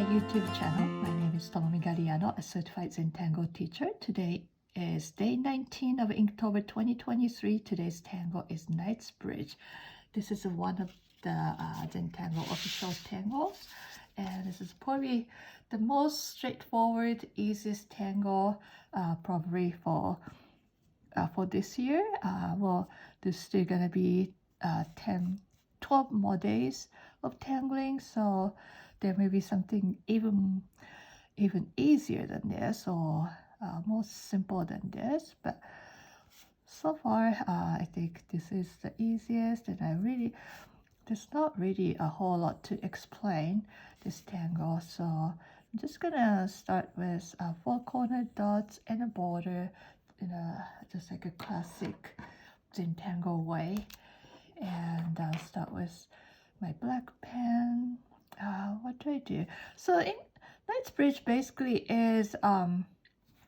my YouTube channel. My name is Tomomi Galliano, a certified Zentangle teacher. Today is day 19 of Inktober 2023. Today's tangle is Knightsbridge. This is one of the Zentangle official tangles, and this is probably the most straightforward, easiest tangle probably for this year. Well, there's still gonna be 12 more days of tangling, so there may be something even easier than this, or more simple than this, but so far I think this is the easiest, and there's not really a whole lot to explain this tangle, so I'm just gonna start with 4 corner dots and a border in just like a classic Zentangle way. And I'll start with my black pen. What do I do? So in Knightsbridge basically is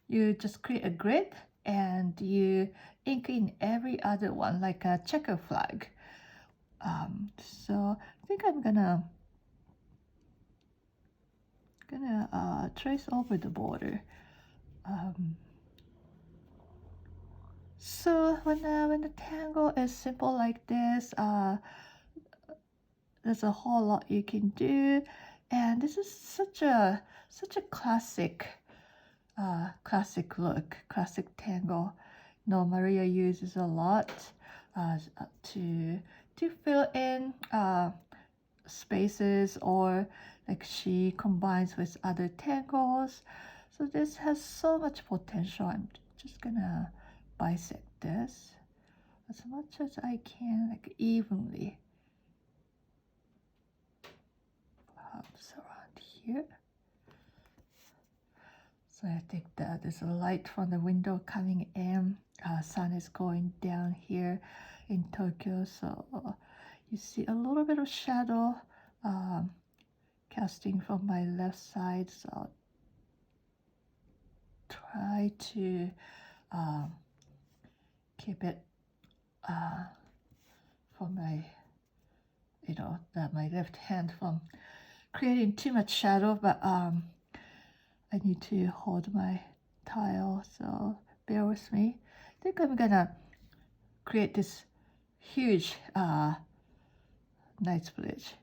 you just create a grid and you ink in every other one like a checker flag. So I think I'm gonna trace over the border. So when the tangle is simple like this, there's a whole lot you can do, and this is such a classic look, classic tangle. No, Maria uses a lot to fill in spaces, or like she combines with other tangles. So this has so much potential. I'm just gonna bisect this as much as I can, like evenly. Perhaps around here. So I think that there's a light from the window coming in. Sun is going down here in Tokyo, so you see a little bit of shadow casting from my left side. So I'll try to keep it from my my left hand from creating too much shadow, but I need to hold my tile, so bear with me. I think I'm gonna create this huge Knightsbridge,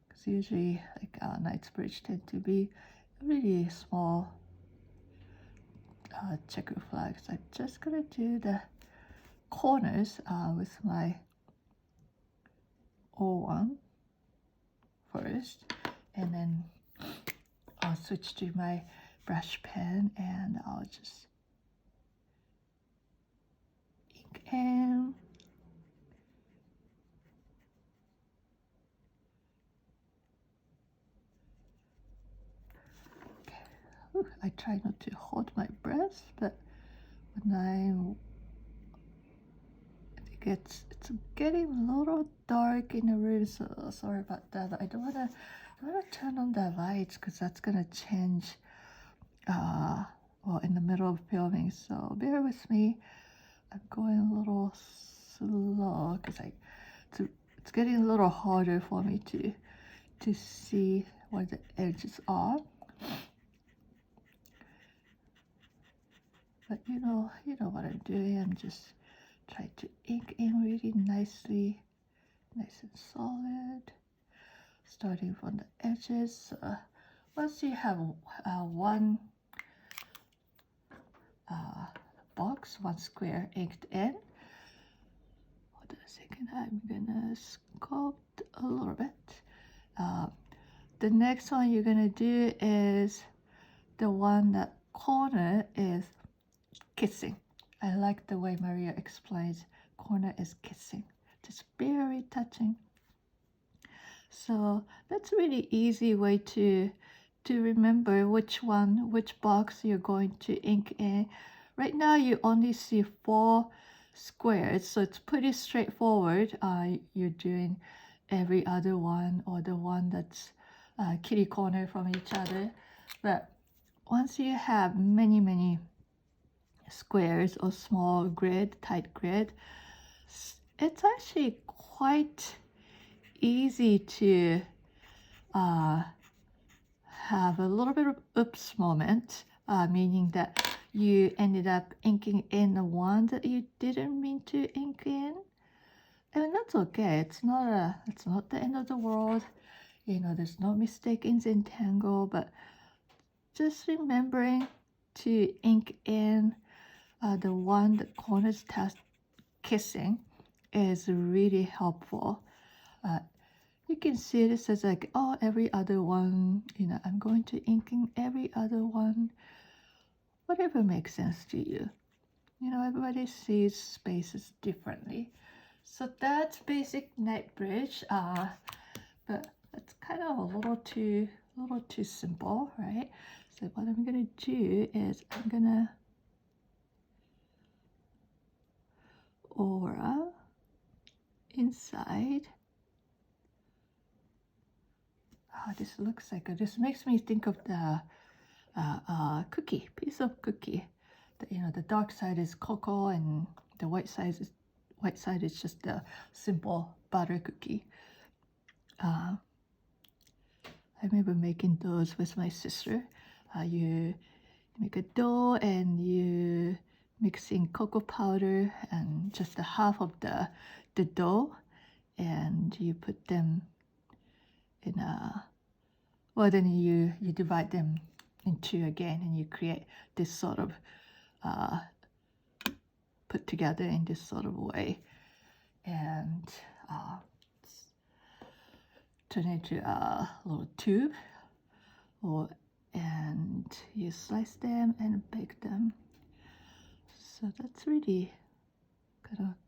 because usually like Knightsbridge tend to be really small checker flags. I'm just gonna do the corners with my O1 first, and then I'll switch to my brush pen and I'll just ink in. Okay. Ooh, I try not to hold my breath, but when I think it's getting a little dark in the room, so sorry about that. I don't wanna turn on the lights because that's gonna change well, in the middle of filming, so bear with me. I'm going a little slow because it's getting a little harder for me to see where the edges are. But you know what I'm doing. I'm just trying to ink in really nicely, nice and solid, starting from the edges. Once you have one box, one square inked in, hold on a second, I'm gonna sculpt a little bit. The next one you're gonna do is the one that corner is kissing. I like the way Maria explains corner is kissing, just very touching. So that's a really easy way to remember which box you're going to ink in. Right now you only see 4 squares, so it's pretty straightforward. You're doing every other one, or the one that's kitty corner from each other. But once you have many squares or small grid, tight grid, it's actually quite easy to have a little bit of oops moment, meaning that you ended up inking in the one that you didn't mean to ink in. And that's okay. It's not the end of the world. You know, there's no mistake in Zentangle, but just remembering to ink in the one that corners kissing is really helpful. You can see this as like, oh, every other one, you know, I'm going to ink in every other one. Whatever makes sense to you. You know, everybody sees spaces differently. So that's basic Knightsbridge, but it's kind of a little too simple, right? So what I'm gonna do is I'm gonna aura inside. Oh, this looks like this makes me think of the cookie, piece of cookie. You know, the dark side is cocoa and the white side is just the simple butter cookie. I remember making those with my sister. You make a dough and you mix in cocoa powder and just a half of the dough, and you put them in a, well, then you divide them in two again, and you create this sort of put together in this sort of way, and turn it into a little tube, and you slice them and bake them. So that's really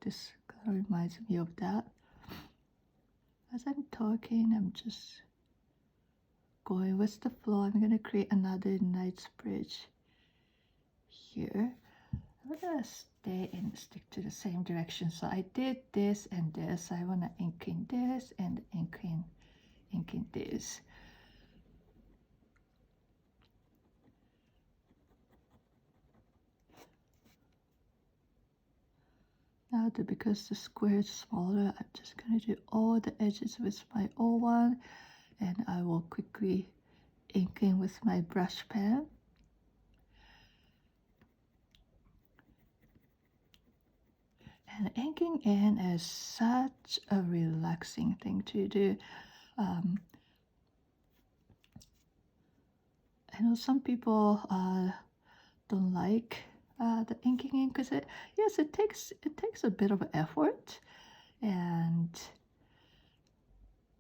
this kind of reminds me of that. As I'm talking, I'm just going with the flow. I'm going to create another Knightsbridge here. I'm going to stay and stick to the same direction. So I did this and this. I want to ink in this and ink in this. Now because the square is smaller, I'm just going to do all the edges with my O1, and I will quickly ink in with my brush pen. And inking in is such a relaxing thing to do. I know some people don't like the inking in because it takes a bit of effort, and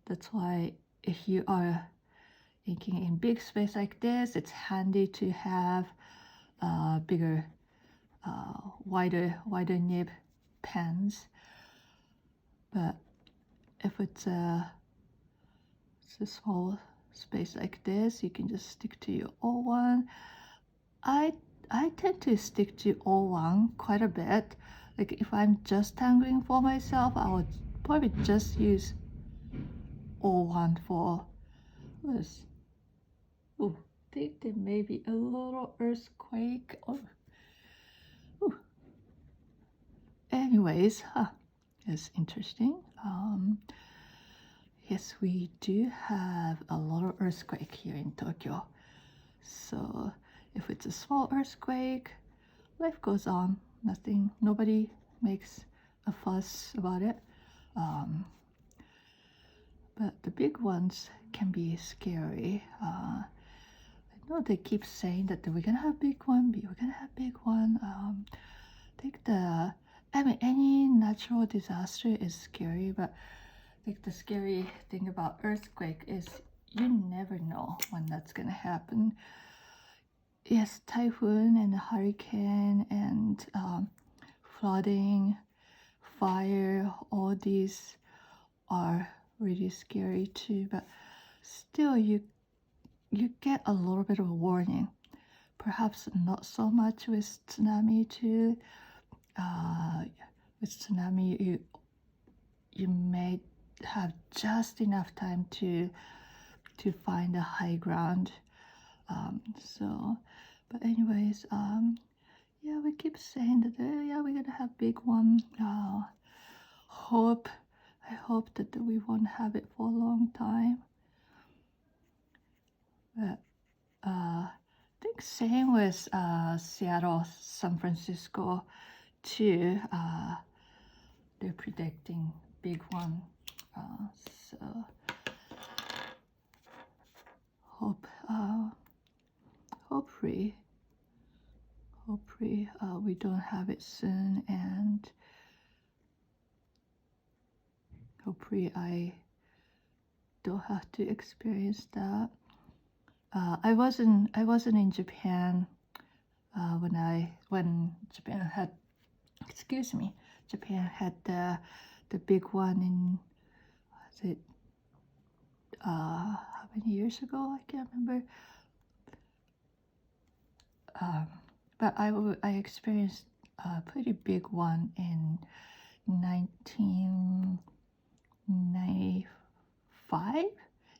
that's why if you are inking in big space like this, it's handy to have bigger, wider nib pens. But if it's a small space like this, you can just stick to your O1. I tend to stick to O1 quite a bit. Like if I'm just tangling for myself, I would probably just use O1 for this. Oh, I think there may be a little earthquake. Oh. Anyways, it's interesting. Yes, we do have a lot of earthquake here in Tokyo. So if it's a small earthquake, life goes on. Nobody makes a fuss about it. But the big ones can be scary. I know they keep saying that we're gonna have big one, we're gonna have big one. I think any natural disaster is scary, but I think the scary thing about earthquake is you never know when that's gonna happen. Yes, typhoon and hurricane and flooding, fire, all these are really scary too, but still you get a little bit of a warning. Perhaps not so much with tsunami too. With tsunami, you may have just enough time to find a high ground. But anyways, yeah, we keep saying that yeah, we're gonna have big one. I hope that we won't have it for a long time. think same with Seattle, San Francisco too. They're predicting big one. So hopefully we don't have it soon, and hopefully I don't have to experience that. I wasn't in Japan when Japan had Japan had the big one in, was it how many years ago? I can't remember. But I experienced a pretty big one in 1995.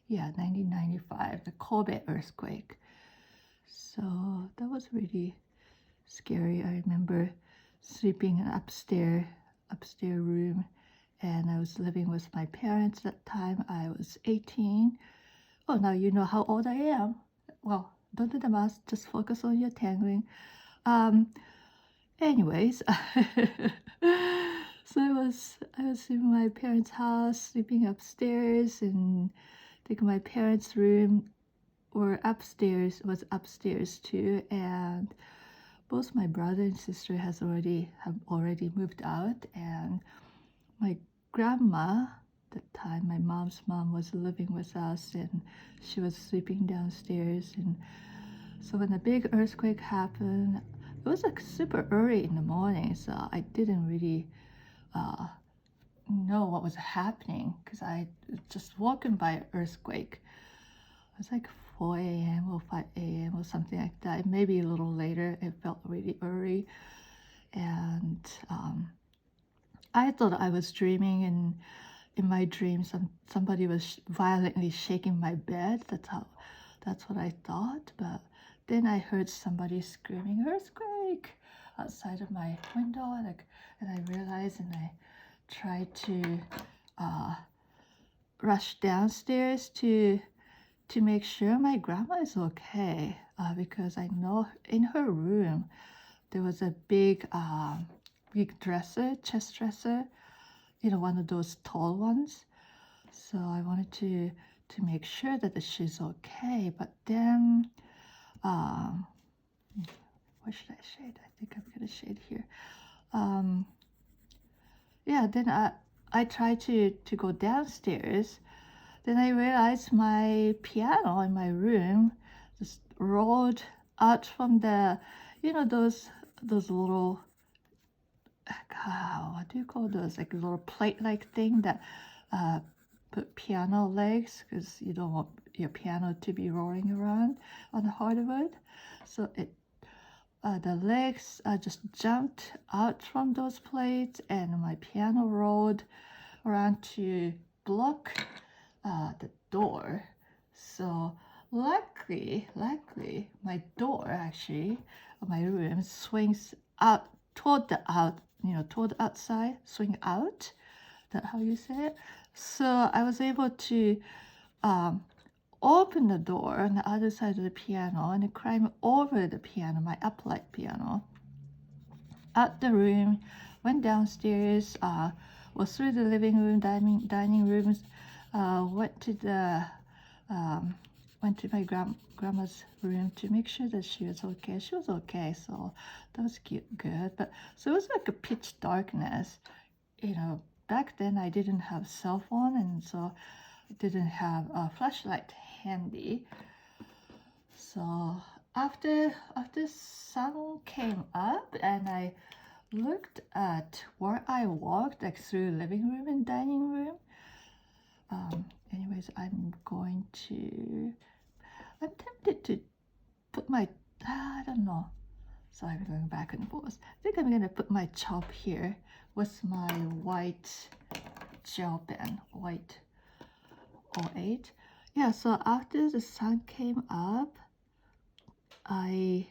Yeah, 1995, the Kobe earthquake. So that was really scary. I remember sleeping in upstairs room, and I was living with my parents at that time. I was 18. Oh, now you know how old I am. Well, don't do the math, just focus on your tangling. Anyways, so I was in my parents' house, sleeping upstairs, and I think my parents' room was upstairs too, and both my brother and sister have already moved out, and my grandma, that time my mom's mom, was living with us, and she was sleeping downstairs. And so when the big earthquake happened, it was like super early in the morning, so I didn't really know what was happening, because I just walking by an earthquake. It was like 4 a.m. or 5 a.m. or something like that. Maybe a little later. It felt really early, and I thought I was dreaming, and in my dream somebody was violently shaking my bed. That's what I thought. But then I heard somebody screaming earthquake outside of my window, and I realized, and I tried to rush downstairs to make sure my grandma is okay, because I know in her room there was a big chest dresser, one of those tall ones. So I wanted to make sure that she's okay. But then, what should I shade? I think I'm gonna shade here. Yeah, then I tried to go downstairs. Then I realized my piano in my room just rolled out from the, those little, what do you call those? Like a little plate-like thing that put piano legs, because you don't want your piano to be rolling around on the hardwood. So the legs just jumped out from those plates, and my piano rolled around to block the door. So luckily, my door actually of my room swings out toward the outside, swing out. That's how you say it. So I was able to open the door on the other side of the piano and climb over the piano, my upright piano, out the room, went downstairs, was through the living room, dining rooms, went to my grandma's room to make sure that she was okay. She was okay, so that was good. But so it was like a pitch darkness. Back then I didn't have cell phone, and so I didn't have a flashlight handy. So after sun came up, and I looked at where I walked, like through living room and dining room. Anyways, I'm tempted to put my, I don't know. So I'm going back and forth. I think I'm going to put my chalk here with my white gel pen, white 08. Yeah, so after the sun came up, I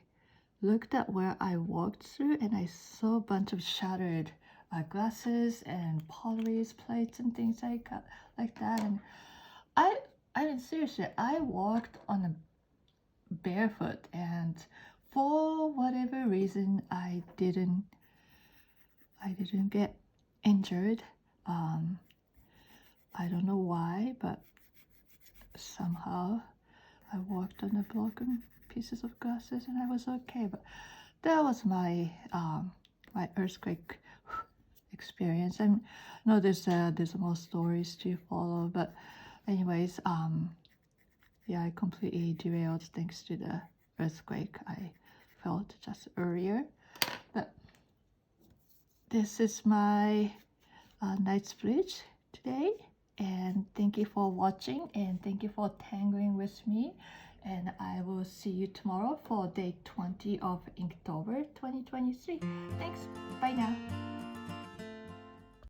looked at where I walked through, and I saw a bunch of shattered glasses and pottery plates and things like that. And I mean, seriously, I walked on barefoot, and for whatever reason I didn't get injured. I don't know why, but somehow I walked on the broken pieces of glasses and I was okay. But that was my my earthquake experience. And no, there's more stories to follow, but anyways, yeah, I completely derailed thanks to the earthquake I felt just earlier. But this is my Knightsbridge today, and thank you for watching and thank you for tangling with me, and I will see you tomorrow for day 20 of Inktober 2023. Thanks, bye now.